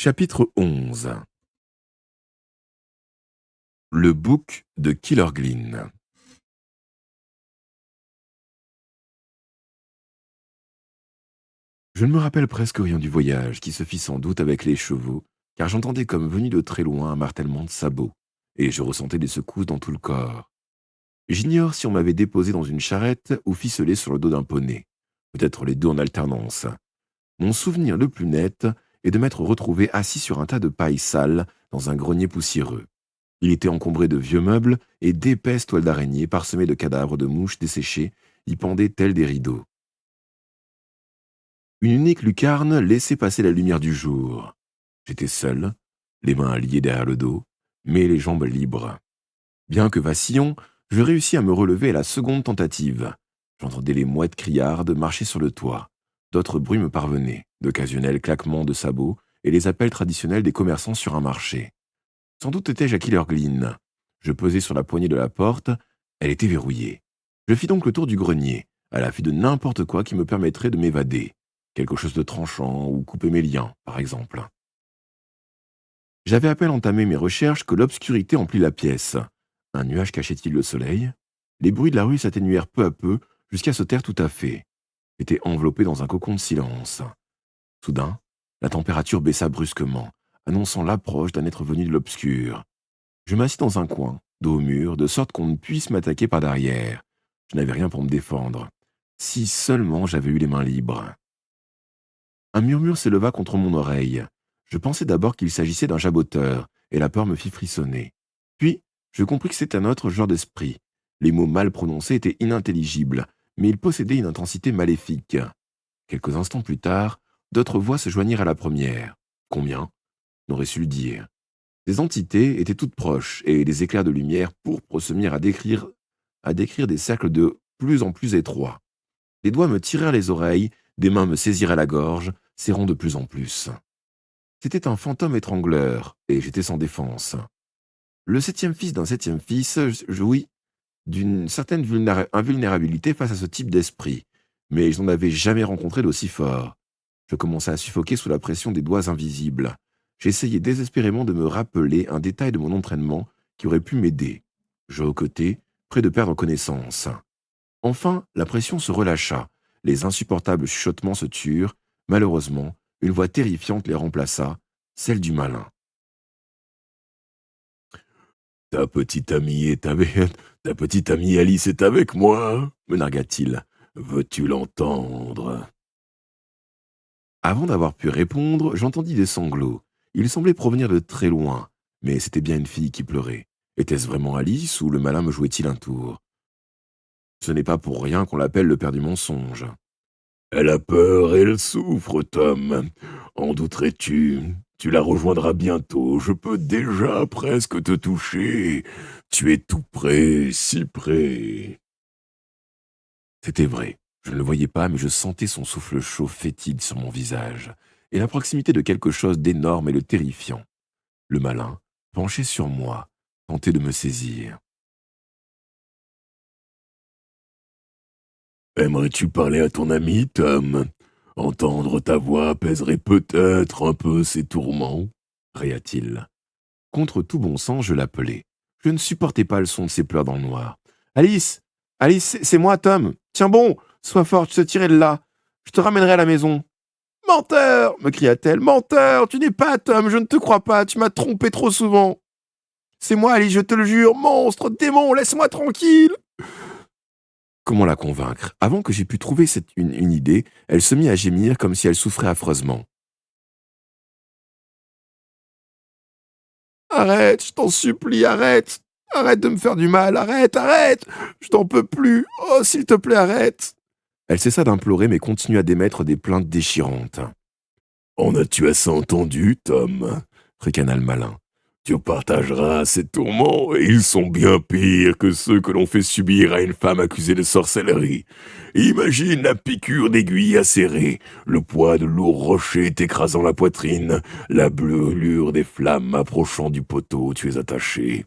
Chapitre 11. Le bouc de Killerglin. Je ne me rappelle presque rien du voyage, qui se fit sans doute avec les chevaux, car j'entendais comme venu de très loin un martèlement de sabots, et je ressentais des secousses dans tout le corps. J'ignore si on m'avait déposé dans une charrette ou ficelé sur le dos d'un poney, peut-être les deux en alternance. Mon souvenir le plus net est de m'être retrouvé assis sur un tas de paille sale dans un grenier poussiéreux. Il était encombré de vieux meubles et d'épaisses toiles d'araignée parsemées de cadavres de mouches desséchées y pendaient tels des rideaux. Une unique lucarne laissait passer la lumière du jour. J'étais seul, les mains liées derrière le dos, mais les jambes libres. Bien que vacillant, je réussis à me relever à la seconde tentative. J'entendais les mouettes criardes marcher sur le toit. D'autres bruits me parvenaient, d'occasionnels claquements de sabots et les appels traditionnels des commerçants sur un marché. Sans doute étais-je à Killerglin. Je pesai sur la poignée de la porte, elle était verrouillée. Je fis donc le tour du grenier, à l'affût de n'importe quoi qui me permettrait de m'évader. Quelque chose de tranchant ou couper mes liens, par exemple. J'avais à peine entamé mes recherches que l'obscurité emplit la pièce. Un nuage cachait-il le soleil? Les bruits de la rue s'atténuèrent peu à peu jusqu'à se taire tout à fait. J'étais enveloppé dans un cocon de silence. Soudain, la température baissa brusquement, annonçant l'approche d'un être venu de l'obscur. Je m'assis dans un coin, dos au mur, de sorte qu'on ne puisse m'attaquer par derrière. Je n'avais rien pour me défendre. Si seulement j'avais eu les mains libres. Un murmure s'éleva contre mon oreille. Je pensais d'abord qu'il s'agissait d'un jaboteur, et la peur me fit frissonner. Puis, je compris que c'était un autre genre d'esprit. Les mots mal prononcés étaient inintelligibles, mais ils possédaient une intensité maléfique. Quelques instants plus tard, d'autres voix se joignirent à la première. Combien? On aurait su le dire. Ces entités étaient toutes proches, et des éclairs de lumière pourpre se mirent à décrire des cercles de plus en plus étroits. Des doigts me tirèrent les oreilles, des mains me saisirent à la gorge, serrant de plus en plus. C'était un fantôme étrangleur, et j'étais sans défense. Le septième fils d'un septième fils jouit d'une certaine invulnérabilité face à ce type d'esprit, mais je n'en avais jamais rencontré d'aussi fort. Je commençais à suffoquer sous la pression des doigts invisibles. J'essayais désespérément de me rappeler un détail de mon entraînement qui aurait pu m'aider. Je hoquetais, près de perdre connaissance. Enfin, la pression se relâcha. Les insupportables chuchotements se turent. Malheureusement, une voix terrifiante les remplaça, celle du malin. Ta petite amie Alice est avec moi, me nargua-t-il. Veux-tu l'entendre? Avant d'avoir pu répondre, j'entendis des sanglots. Ils semblaient provenir de très loin, mais c'était bien une fille qui pleurait. Était-ce vraiment Alice ou le malin me jouait-il un tour? Ce n'est pas pour rien qu'on l'appelle le père du mensonge. Elle a peur et elle souffre, Tom. En douterais-tu? Tu la rejoindras bientôt. Je peux déjà presque te toucher. Tu es tout près, si près. C'était vrai. Je ne le voyais pas, mais je sentais son souffle chaud fétide sur mon visage, et la proximité de quelque chose d'énorme et de terrifiant. Le malin, penché sur moi, tentait de me saisir. Aimerais-tu parler à ton ami, Tom? Entendre ta voix apaiserait peut-être un peu ses tourments, ria-t-il. Contre tout bon sens, je l'appelai. Je ne supportais pas le son de ses pleurs dans le noir. Alice! Alice, c'est moi, Tom! Tiens bon! Sois forte, je te tirerai de là! Je te ramènerai à la maison! Menteur! Me cria-t-elle. Menteur! Tu n'es pas Tom, je ne te crois pas, tu m'as trompé trop souvent! C'est moi, Alice, je te le jure! Monstre! Démon! Laisse-moi tranquille! Comment la convaincre? Avant que j'aie pu trouver une idée, elle se mit à gémir comme si elle souffrait affreusement. Arrête, je t'en supplie, arrête! Arrête de me faire du mal, arrête, arrête! Je t'en peux plus! Oh, s'il te plaît, arrête! Elle cessa d'implorer mais continua d'émettre des plaintes déchirantes. En as-tu assez entendu, Tom? Ricana le malin. Tu partageras ces tourments, et ils sont bien pires que ceux que l'on fait subir à une femme accusée de sorcellerie. Imagine la piqûre d'aiguille acérée, le poids de lourds rochers t'écrasant la poitrine, la brûlure des flammes approchant du poteau où tu es attaché.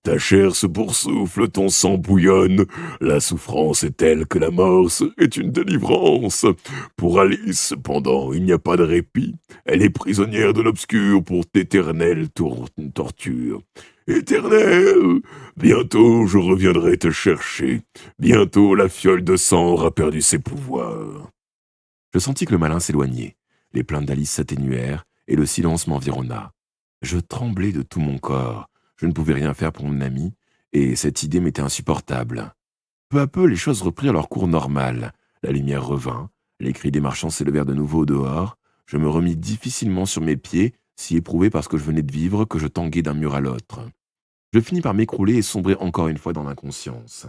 Ta chair se boursoufle, ton sang bouillonne. La souffrance est telle que la mort est une délivrance. Pour Alice, cependant, il n'y a pas de répit. Elle est prisonnière de l'obscur pour d'éternelles tortures. Éternelle! Bientôt je reviendrai te chercher. Bientôt la fiole de sang aura perdu ses pouvoirs. Je sentis que le malin s'éloignait. Les plaintes d'Alice s'atténuèrent et le silence m'environna. Je tremblais de tout mon corps. Je ne pouvais rien faire pour mon ami et cette idée m'était insupportable. Peu à peu, les choses reprirent leur cours normal. La lumière revint, les cris des marchands s'élevèrent de nouveau au dehors. Je me remis difficilement sur mes pieds, si éprouvé parce que je venais de vivre que je tanguais d'un mur à l'autre. Je finis par m'écrouler et sombrer encore une fois dans l'inconscience.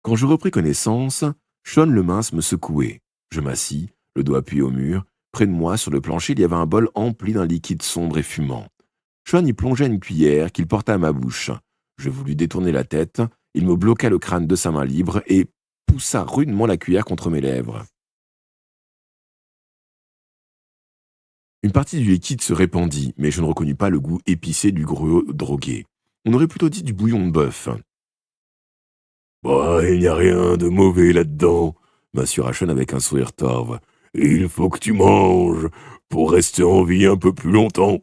Quand je repris connaissance, Sean le mince me secouait. Je m'assis, le dos appuyé au mur. Près de moi, sur le plancher, il y avait un bol empli d'un liquide sombre et fumant. Sean y plongea une cuillère qu'il porta à ma bouche. Je voulus détourner la tête. Il me bloqua le crâne de sa main libre et poussa rudement la cuillère contre mes lèvres. Une partie du liquide se répandit, mais je ne reconnus pas le goût épicé du gruau drogué. On aurait plutôt dit du bouillon de bœuf. Bah, il n'y a rien de mauvais là-dedans, m'assura Sean avec un sourire torve. Il faut que tu manges pour rester en vie un peu plus longtemps.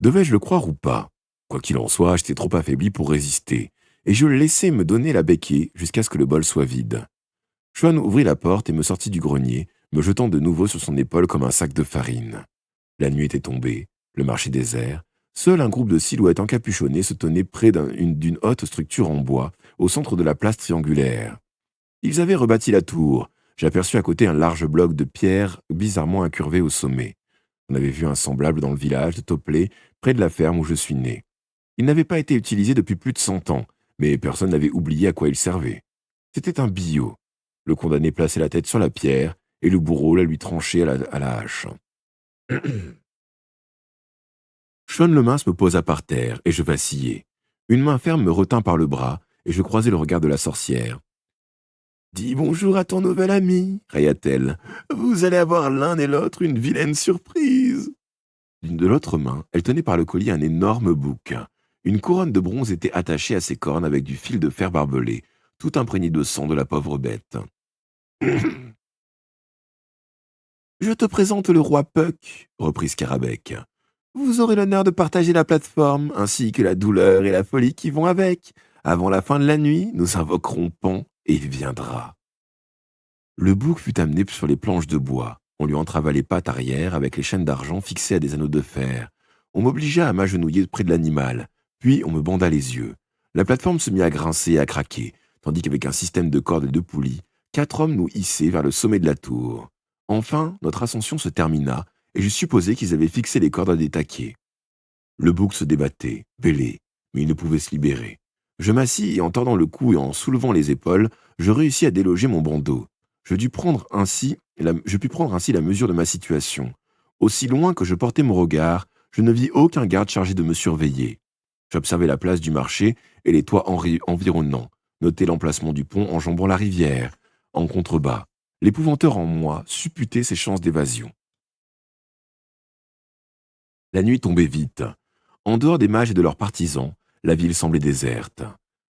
Devais-je le croire ou pas? Quoi qu'il en soit, j'étais trop affaibli pour résister, et je le laissai me donner la béquille jusqu'à ce que le bol soit vide. Sean ouvrit la porte et me sortit du grenier, me jetant de nouveau sur son épaule comme un sac de farine. La nuit était tombée, le marché désert. Seul un groupe de silhouettes encapuchonnées se tenait près d'une haute structure en bois, au centre de la place triangulaire. Ils avaient rebâti la tour. J'aperçus à côté un large bloc de pierre bizarrement incurvé au sommet. On avait vu un semblable dans le village de Topley, près de la ferme où je suis né. Il n'avait pas été utilisé depuis plus de 100 ans, mais personne n'avait oublié à quoi il servait. C'était un billot. Le condamné plaçait la tête sur la pierre, et le bourreau la lui tranchait à la hache. Sean le mince me posa par terre, et je vacillai. Une main ferme me retint par le bras, et je croisai le regard de la sorcière. « Dis bonjour à ton nouvel ami, raya-t-elle. Vous allez avoir l'un et l'autre une vilaine surprise. De l'autre main, elle tenait par le collier un énorme bouc. Une couronne de bronze était attachée à ses cornes avec du fil de fer barbelé, tout imprégné de sang de la pauvre bête. Je te présente le roi Puck, reprit Scarabée. Vous aurez l'honneur de partager la plateforme, ainsi que la douleur et la folie qui vont avec. Avant la fin de la nuit, nous invoquerons Pan, et il viendra. Le bouc fut amené sur les planches de bois. On lui entrava les pattes arrière avec les chaînes d'argent fixées à des anneaux de fer. On m'obligea à m'agenouiller près de l'animal, puis on me banda les yeux. La plateforme se mit à grincer et à craquer, tandis qu'avec un système de cordes et de poulies, 4 hommes nous hissaient vers le sommet de la tour. Enfin, notre ascension se termina, et je supposai qu'ils avaient fixé les cordes à des taquets. Le bouc se débattait, bêlé, mais il ne pouvait se libérer. Je m'assis et en tordant le cou et en soulevant les épaules, je réussis à déloger mon bandeau. Je pus prendre ainsi la mesure de ma situation. Aussi loin que je portais mon regard, je ne vis aucun garde chargé de me surveiller. J'observais la place du marché et les toits environnants, notais l'emplacement du pont enjambant la rivière. En contrebas, l'épouvanteur en moi supputait ses chances d'évasion. La nuit tombait vite. En dehors des mages et de leurs partisans, la ville semblait déserte.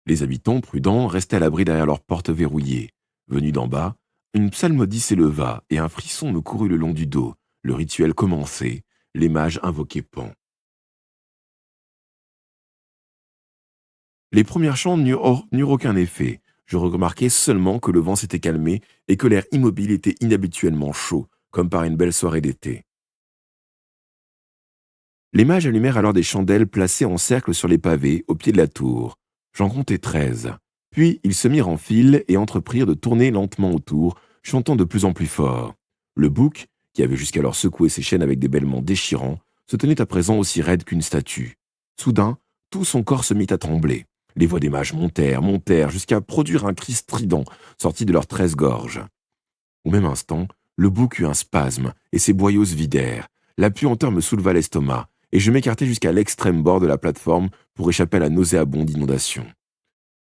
Les habitants, prudents, restaient à l'abri derrière leurs portes verrouillées. Venu d'en bas, une psalmodie s'éleva et un frisson me courut le long du dos. Le rituel commençait. Les mages invoquaient Pan. Les premiers chants n'eurent aucun effet. Je remarquai seulement que le vent s'était calmé et que l'air immobile était inhabituellement chaud, comme par une belle soirée d'été. Les mages allumèrent alors des chandelles placées en cercle sur les pavés, au pied de la tour. J'en comptai 13. Puis ils se mirent en file et entreprirent de tourner lentement autour, chantant de plus en plus fort. Le bouc, qui avait jusqu'alors secoué ses chaînes avec des bêlements déchirants, se tenait à présent aussi raide qu'une statue. Soudain, tout son corps se mit à trembler. Les voix des mages montèrent, jusqu'à produire un cri strident, sorti de leurs 13 gorges. Au même instant, le bouc eut un spasme, et ses boyaux se vidèrent. La puanteur me souleva l'estomac, et je m'écartai jusqu'à l'extrême bord de la plateforme pour échapper à la nauséabonde inondation.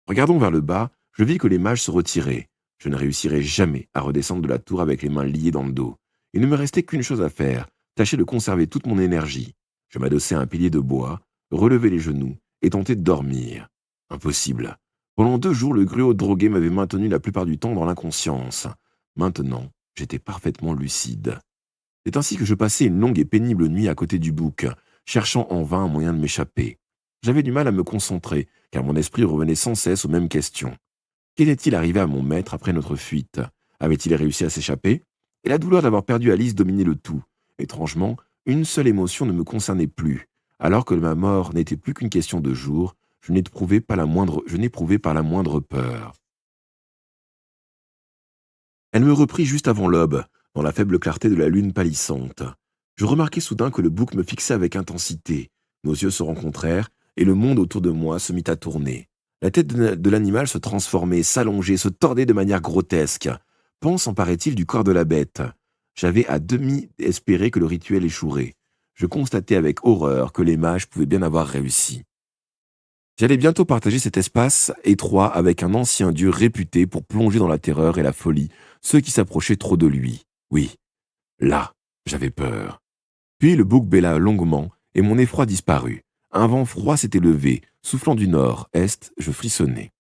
Regardant vers le bas, je vis que les mages se retiraient. Je ne réussirais jamais à redescendre de la tour avec les mains liées dans le dos. Il ne me restait qu'une chose à faire, tâcher de conserver toute mon énergie. Je m'adossai à un pilier de bois, relevai les genoux et tentai de dormir. Impossible. Pendant 2 jours, le gruau drogué m'avait maintenu la plupart du temps dans l'inconscience. Maintenant, j'étais parfaitement lucide. C'est ainsi que je passai une longue et pénible nuit à côté du bouc, cherchant en vain un moyen de m'échapper. J'avais du mal à me concentrer, car mon esprit revenait sans cesse aux mêmes questions. Qu'était-il arrivé à mon maître après notre fuite? Avait-il réussi à s'échapper? Et la douleur d'avoir perdu Alice dominait le tout. Étrangement, une seule émotion ne me concernait plus. Alors que ma mort n'était plus qu'une question de jours, je n'éprouvais pas la moindre peur. Elle me reprit juste avant l'aube, dans la faible clarté de la lune pâlissante. Je remarquai soudain que le bouc me fixait avec intensité. Nos yeux se rencontrèrent, et le monde autour de moi se mit à tourner. La tête de l'animal se transformait, s'allongeait, se tordait de manière grotesque. Pan s'emparait-il du corps de la bête. J'avais à demi espéré que le rituel échouerait. Je constatai avec horreur que les mages pouvaient bien avoir réussi. J'allais bientôt partager cet espace étroit avec un ancien dieu réputé pour plonger dans la terreur et la folie ceux qui s'approchaient trop de lui. Oui, là, j'avais peur. Puis le bouc bêla longuement et mon effroi disparut. Un vent froid s'était levé, soufflant du nord-est, je frissonnais.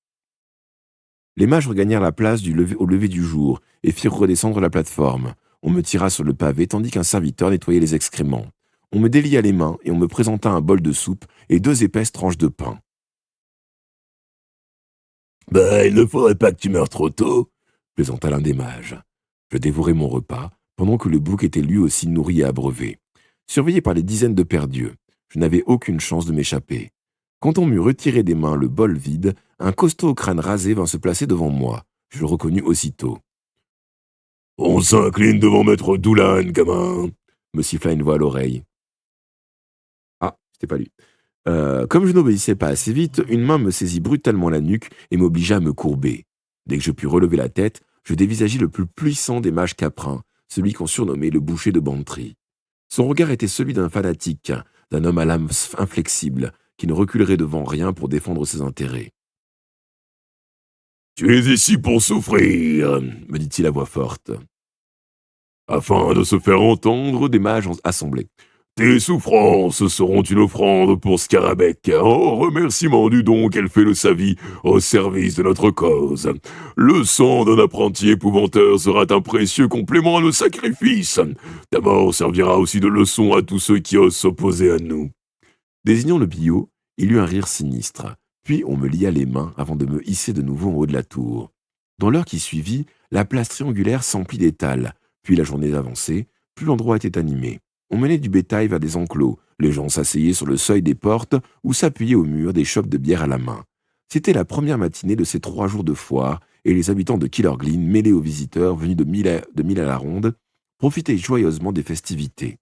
Les mages regagnèrent la place au lever du jour et firent redescendre la plateforme. On me tira sur le pavé tandis qu'un serviteur nettoyait les excréments. On me délia les mains et on me présenta un bol de soupe et 2 épaisses tranches de pain. Il ne faudrait pas que tu meures trop tôt, plaisanta l'un des mages. Je dévorai mon repas, pendant que le bouc était lui aussi nourri et abreuvé. Surveillé par les dizaines de perdus, je n'avais aucune chance de m'échapper. Quand on m'eut retiré des mains le bol vide, un costaud au crâne rasé vint se placer devant moi. Je le reconnus aussitôt. On s'incline devant maître Doulan, gamin, me siffla une voix à l'oreille. Ah, c'était pas lui. Comme je n'obéissais pas assez vite, une main me saisit brutalement la nuque et m'obligea à me courber. Dès que je pus relever la tête, je dévisageai le plus puissant des mages caprins, celui qu'on surnommait le boucher de Bantry. Son regard était celui d'un fanatique, d'un homme à l'âme inflexible, qui ne reculerait devant rien pour défendre ses intérêts. « Tu es ici pour souffrir, me dit-il à voix forte. Afin de se faire entendre, des mages assemblés. Tes souffrances seront une offrande pour Scarabée, en remerciement du don qu'elle fait de sa vie au service de notre cause. Le sang d'un apprenti épouvanteur sera un précieux complément à nos sacrifices. Ta mort servira aussi de leçon à tous ceux qui osent s'opposer à nous. » Désignant le billot, il eut un rire sinistre. Puis on me lia les mains avant de me hisser de nouveau en haut de la tour. Dans l'heure qui suivit, la place triangulaire s'emplit d'étals. Puis la journée avançait, plus l'endroit était animé. On menait du bétail vers des enclos. Les gens s'asseyaient sur le seuil des portes ou s'appuyaient au mur des chopes de bière à la main. C'était la première matinée de ces 3 jours de foire et les habitants de Killerglin, mêlés aux visiteurs venus de mille à la ronde, profitaient joyeusement des festivités.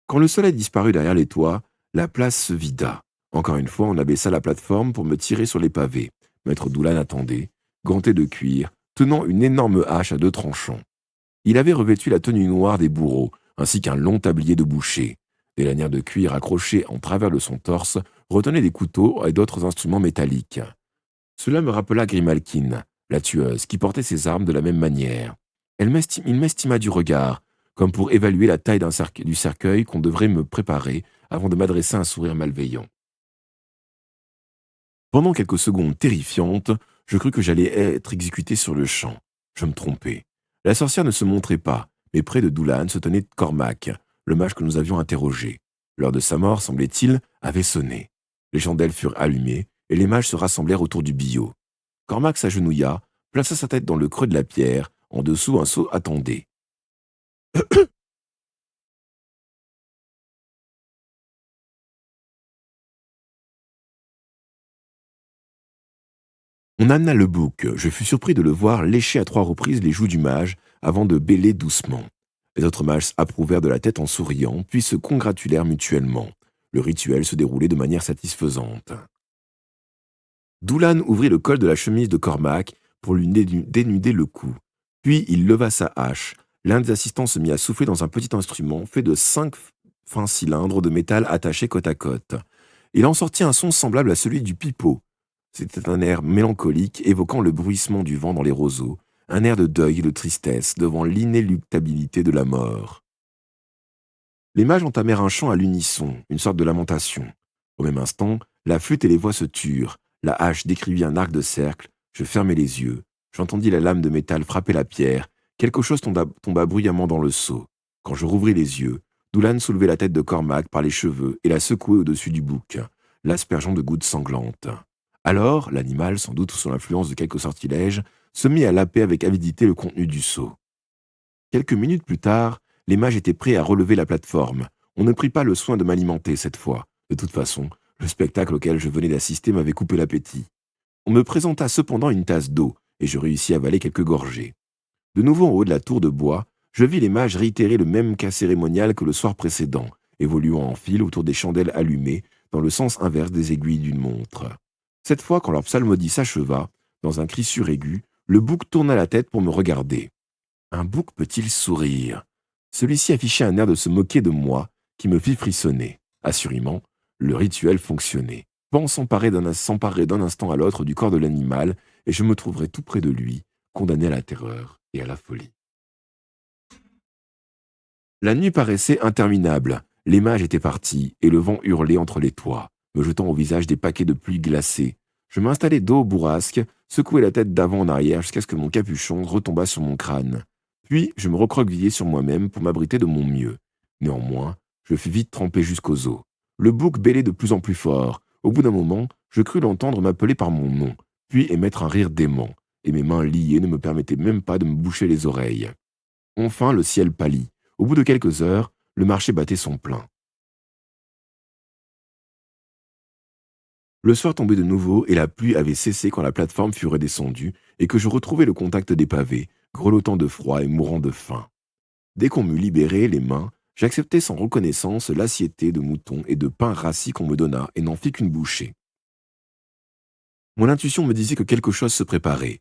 Quand le soleil disparut derrière les toits, la place se vida. Encore une fois, on abaissa la plateforme pour me tirer sur les pavés. Maître Doulan attendait, ganté de cuir, tenant une énorme hache à 2 tranchants. Il avait revêtu la tenue noire des bourreaux, ainsi qu'un long tablier de boucher. Des lanières de cuir accrochées en travers de son torse retenaient des couteaux et d'autres instruments métalliques. Cela me rappela Grimalkin, la tueuse, qui portait ses armes de la même manière. Il m'estima du regard, comme pour évaluer la taille du cercueil qu'on devrait me préparer avant de m'adresser un sourire malveillant. Pendant quelques secondes terrifiantes, je crus que j'allais être exécuté sur le champ. Je me trompais. La sorcière ne se montrait pas, mais près de Doulan se tenait Cormac, le mage que nous avions interrogé. L'heure de sa mort, semblait-il, avait sonné. Les chandelles furent allumées et les mages se rassemblèrent autour du billot. Cormac s'agenouilla, plaça sa tête dans le creux de la pierre, en dessous un seau attendait. On amena le bouc. Je fus surpris de le voir lécher à 3 reprises les joues du mage avant de bêler doucement. Les autres mages approuvèrent de la tête en souriant, puis se congratulèrent mutuellement. Le rituel se déroulait de manière satisfaisante. Doulan ouvrit le col de la chemise de Cormac pour lui dénuder le cou. Puis il leva sa hache. L'un des assistants se mit à souffler dans un petit instrument fait de 5 fins cylindres de métal attachés côte à côte. Il en sortit un son semblable à celui du pipeau. C'était un air mélancolique évoquant le bruissement du vent dans les roseaux, un air de deuil et de tristesse devant l'inéluctabilité de la mort. Les mages entamèrent un chant à l'unisson, une sorte de lamentation. Au même instant, la flûte et les voix se turent, la hache décrivit un arc de cercle, je fermai les yeux, j'entendis la lame de métal frapper la pierre, quelque chose tomba bruyamment dans le seau. Quand je rouvris les yeux, Doulan soulevait la tête de Cormac par les cheveux et la secouait au-dessus du bouc, l'aspergeant de gouttes sanglantes. Alors, l'animal, sans doute sous l'influence de quelque sortilège, se mit à laper avec avidité le contenu du seau. Quelques minutes plus tard, les mages étaient prêts à relever la plateforme. On ne prit pas le soin de m'alimenter cette fois. De toute façon, le spectacle auquel je venais d'assister m'avait coupé l'appétit. On me présenta cependant une tasse d'eau, et je réussis à avaler quelques gorgées. De nouveau en haut de la tour de bois, je vis les mages réitérer le même cas cérémonial que le soir précédent, évoluant en file autour des chandelles allumées, dans le sens inverse des aiguilles d'une montre. Cette fois, quand leur psalmodie s'acheva, dans un cri suraigu, le bouc tourna la tête pour me regarder. Un bouc peut-il sourire? Celui-ci affichait un air de se moquer de moi qui me fit frissonner. Assurément, le rituel fonctionnait. Pan s'emparait d'un instant à l'autre du corps de l'animal et je me trouverais tout près de lui, condamné à la terreur et à la folie. La nuit paraissait interminable. Les mages étaient partis et le vent hurlait entre les toits, me jetant au visage des paquets de pluie glacée. Je m'installai dos au bourrasque, secouai la tête d'avant en arrière jusqu'à ce que mon capuchon retombât sur mon crâne. Puis je me recroquevillai sur moi-même pour m'abriter de mon mieux. Néanmoins, je fus vite trempé jusqu'aux os. Le bouc bêlait de plus en plus fort. Au bout d'un moment, je crus l'entendre m'appeler par mon nom, puis émettre un rire dément, et mes mains liées ne me permettaient même pas de me boucher les oreilles. Enfin, le ciel pâlit. Au bout de quelques heures, le marché battait son plein. Le soir tombait de nouveau et la pluie avait cessé quand la plateforme fut redescendue et que je retrouvai le contact des pavés, grelottant de froid et mourant de faim. Dès qu'on m'eut libéré les mains, j'acceptai sans reconnaissance l'assiété de mouton et de pain rassis qu'on me donna et n'en fis qu'une bouchée. Mon intuition me disait que quelque chose se préparait.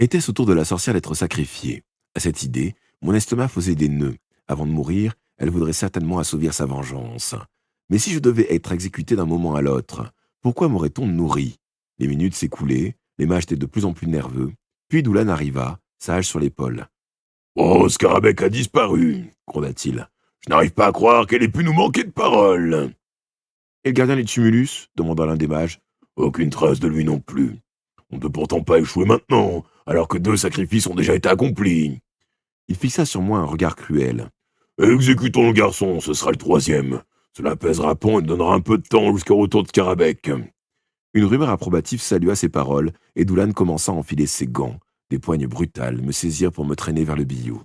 Était-ce au tour de la sorcière d'être sacrifiée? À cette idée, mon estomac faisait des nœuds. Avant de mourir, elle voudrait certainement assouvir sa vengeance. Mais si je devais être exécuté d'un moment à l'autre, pourquoi m'aurait-on nourri? Les minutes s'écoulaient, les mages étaient de plus en plus nerveux, puis Doulan arriva, sa hache sur l'épaule. Oh, Scarabée a disparu, Gronda-t-il. je n'arrive pas à croire qu'elle ait pu nous manquer de parole. Et le gardien des tumulus? Demanda l'un des mages. Aucune trace de lui non plus. On ne peut pourtant pas échouer maintenant, alors que 2 sacrifices ont déjà été accomplis. Il fixa sur moi un regard cruel. Exécutons le garçon, ce sera le 3e. Cela pèsera Pan et donnera un peu de temps jusqu'au retour de Scarabée. Une rumeur approbative salua ces paroles, et Doulan commença à enfiler ses gants. Des poignes brutales me saisirent pour me traîner vers le billot.